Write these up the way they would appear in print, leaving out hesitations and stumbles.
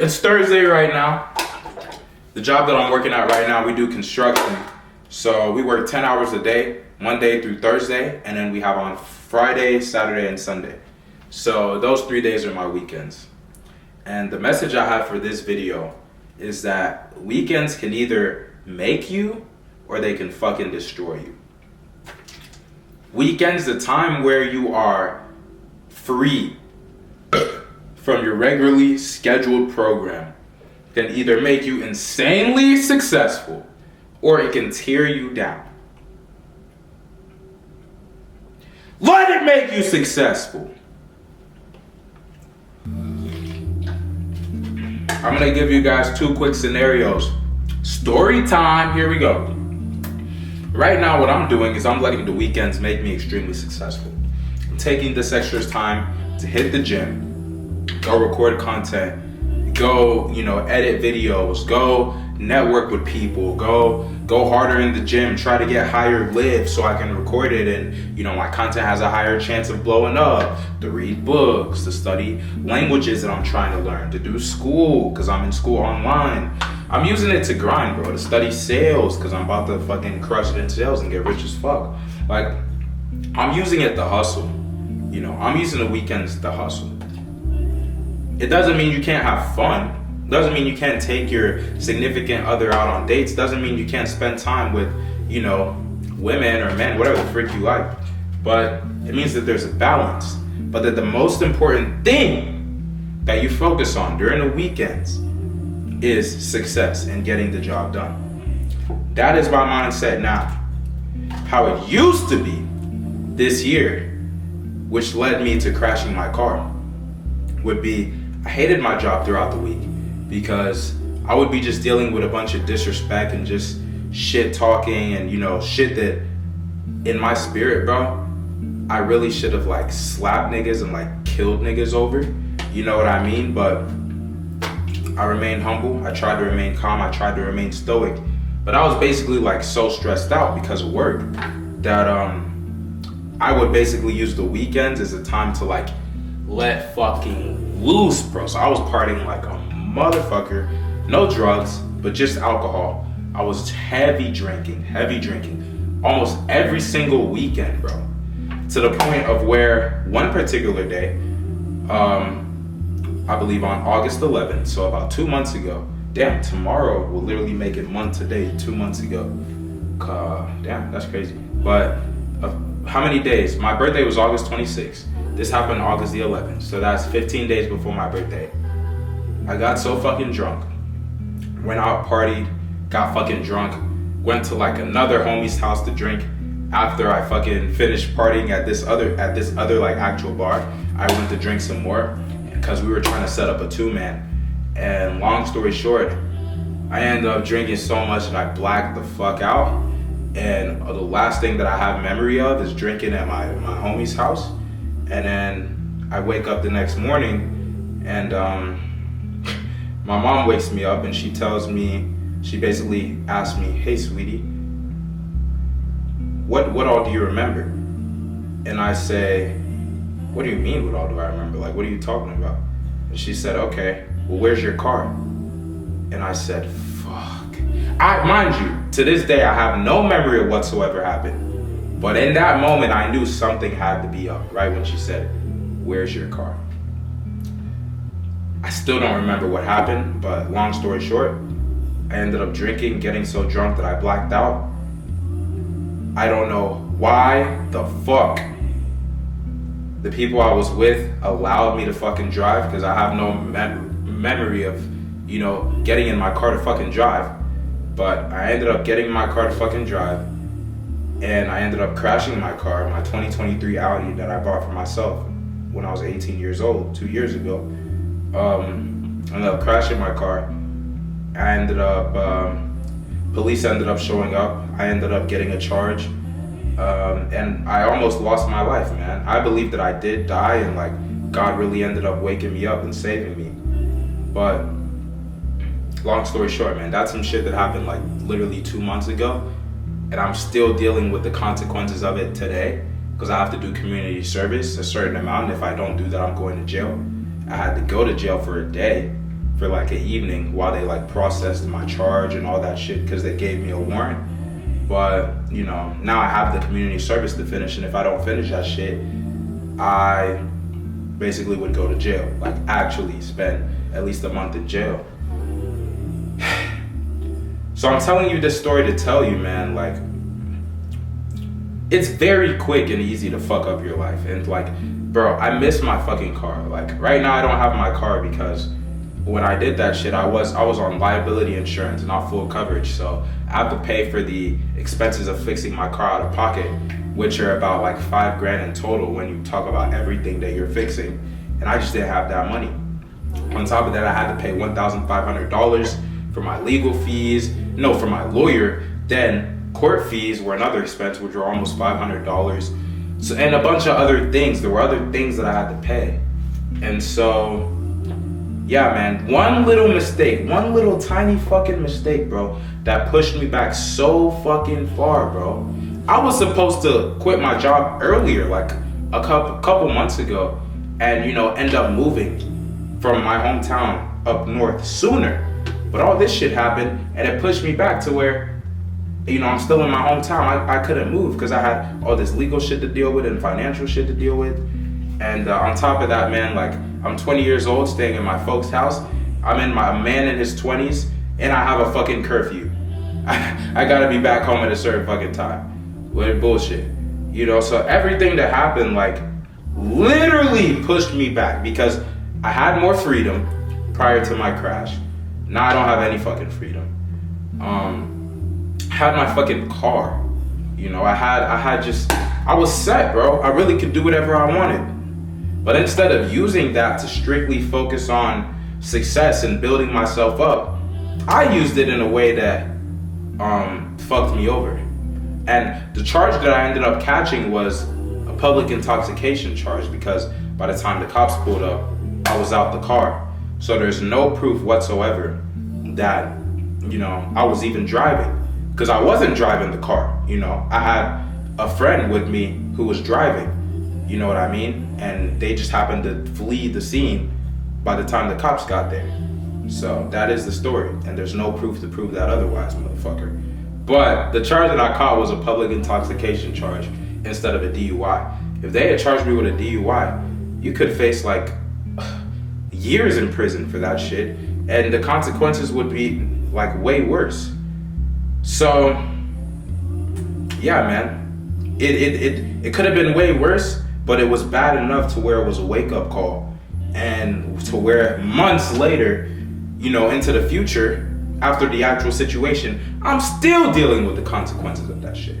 It's Thursday right now. The job that I'm working at right now, we do construction. So we work 10 hours a day, Monday through Thursday, and then we have on Friday, Saturday, and Sunday. So those 3 days are my weekends. And the message I have for this video is that weekends can either make you or they can fucking destroy you. Weekends, the time where you are free from your regularly scheduled program, can either make you insanely successful or it can tear you down. Let it make you successful. I'm gonna give you guys 2 quick scenarios. Story time, here we go. Right now what I'm doing is I'm letting the weekends make me extremely successful. I'm taking this extra time to hit the gym, go record content, go, edit videos, go network with people, go harder in the gym, try to get higher lift so I can record it and, my content has a higher chance of blowing up, to read books, to study languages that I'm trying to learn, to do school, because I'm in school online. I'm using it to grind, bro, to study sales, because I'm about to fucking crush it in sales and get rich as fuck. Like, I'm using it to hustle. I'm using the weekends to hustle. It doesn't mean you can't have fun. Doesn't mean you can't take your significant other out on dates. Doesn't mean you can't spend time with, women or men, whatever the frick you like. But it means that there's a balance. But that the most important thing that you focus on during the weekends is success and getting the job done. That is my mindset now. How it used to be this year, which led me to crashing my car, would be I hated my job throughout the week because I would be just dealing with a bunch of disrespect and just shit talking and shit that in my spirit, bro, I really should have slapped niggas and killed niggas over. You know what I mean? But I remained humble. I tried to remain calm. I tried to remain stoic. But I was basically so stressed out because of work that I would basically use the weekends as a time to let fucking loose, bro. So I was partying like a motherfucker. No drugs, but just alcohol. I was heavy drinking almost every single weekend, bro. To the point of where one particular day, I believe on August 11th, so about 2 months ago. Damn, tomorrow will literally make it month today, 2 months ago. Damn, that's crazy. But how many days? My birthday was August 26th. This happened August the 11th, so that's 15 days before my birthday. I got so fucking drunk. Went out, partied, got fucking drunk, went to another homie's house to drink. After I fucking finished partying at this other actual bar, I went to drink some more because we were trying to set up a 2-man. And long story short, I ended up drinking so much that I blacked the fuck out. And the last thing that I have memory of is drinking at my homie's house. And then I wake up the next morning and my mom wakes me up and she basically asks me, "Hey sweetie, what all do you remember?" And I say, "What do you mean what all do I remember? What are you talking about?" And she said, "Okay, well, where's your car?" And I said, fuck. Mind you, to this day, I have no memory of whatsoever happened. But in that moment, I knew something had to be up, right when she said, "Where's your car?" I still don't remember what happened, but long story short, I ended up drinking, getting so drunk that I blacked out. I don't know why the fuck the people I was with allowed me to fucking drive, because I have no memory of, getting in my car to fucking drive. But I ended up getting in my car to fucking drive, and I ended up crashing my car, my 2023 Audi that I bought for myself when I was 18 years old, 2 years ago. I ended up crashing my car. Police ended up showing up. I ended up getting a charge. And I almost lost my life, man. I believe that I did die and God really ended up waking me up and saving me. But long story short, man, that's some shit that happened literally 2 months ago. And I'm still dealing with the consequences of it today because I have to do community service a certain amount. If I don't do that, I'm going to jail. I had to go to jail for a day for like an evening while they like processed my charge and all that shit because they gave me a warrant. But you know, now I have the community service to finish, and if I don't finish that shit, I basically would go to jail, like actually spend at least a month in jail. So I'm telling you this story to tell you, man, like, it's very quick and easy to fuck up your life. And like, bro, I miss my fucking car. Like right now I don't have my car because when I did that shit, I was on liability insurance, not full coverage. So I have to pay for the expenses of fixing my car out of pocket, which are about like $5,000 in total when you talk about everything that you're fixing. And I just didn't have that money. On top of that, I had to pay $1,500 for my legal fees. No, for my lawyer. Then court fees were another expense, which were almost $500. So, and a bunch of other things. There were other things that I had to pay. And so, yeah, man, one little mistake, one little tiny fucking mistake, bro, that pushed me back so fucking far, bro. I was supposed to quit my job earlier, like a couple months ago, and, you know, end up moving from my hometown up north sooner. But all this shit happened, and it pushed me back to where, you know, I'm still in my hometown. I couldn't move because I had all this legal shit to deal with and financial shit to deal with. And on top of that, man, like, I'm 20 years old, staying in my folks' house. I'm a man in his 20s, and I have a fucking curfew. I gotta be back home at a certain fucking time. With bullshit. You know, so everything that happened, like, literally pushed me back because I had more freedom prior to my crash. Now I don't have any fucking freedom. Had my fucking car. You know, I was set, bro. I really could do whatever I wanted. But instead of using that to strictly focus on success and building myself up, I used it in a way that fucked me over. And the charge that I ended up catching was a public intoxication charge because by the time the cops pulled up, I was out the car. So there's no proof whatsoever that, you know, I was even driving. Because I wasn't driving the car, you know. I had a friend with me who was driving, you know what I mean? And they just happened to flee the scene by the time the cops got there. So that is the story. And there's no proof to prove that otherwise, motherfucker. But the charge that I caught was a public intoxication charge instead of a DUI. If they had charged me with a DUI, you could face like years in prison for that shit, and the consequences would be like way worse. So yeah, man, it could have been way worse, but it was bad enough to where it was a wake-up call, and to where months later, you know, into the future, after the actual situation, I'm still dealing with the consequences of that shit.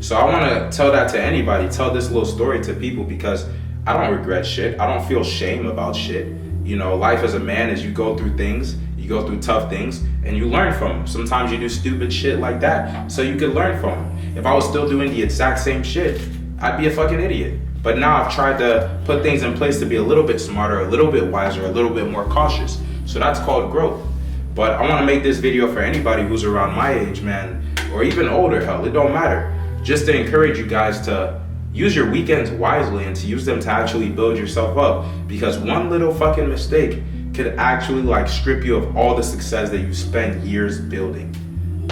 So I want to tell that to anybody, tell this little story to people, because I don't regret shit. I don't feel shame about shit. You know, life as a man is you go through things, you go through tough things, and you learn from them. Sometimes you do stupid shit like that, so you could learn from them. If I was still doing the exact same shit, I'd be a fucking idiot. But now I've tried to put things in place to be a little bit smarter, a little bit wiser, a little bit more cautious. So that's called growth. But I want to make this video for anybody who's around my age, man, or even older, hell, it don't matter. Just to encourage you guys to use your weekends wisely and to use them to actually build yourself up, because one little fucking mistake could actually like strip you of all the success that you spent years building,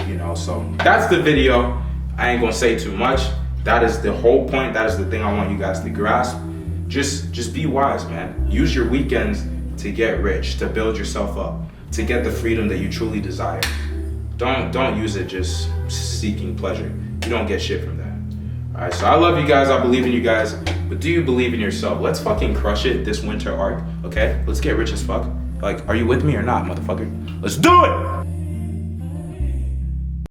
you know. So that's the video. I ain't gonna say too much. That is the whole point. That is the thing I want you guys to grasp. Just be wise, man. Use your weekends to get rich, to build yourself up, to get the freedom that you truly desire. Don't use it just seeking pleasure. You don't get shit from that. Alright, so I love you guys, I believe in you guys, but do you believe in yourself? Let's fucking crush it this winter arc, okay? Let's get rich as fuck. Like, are you with me or not, motherfucker? Let's do it!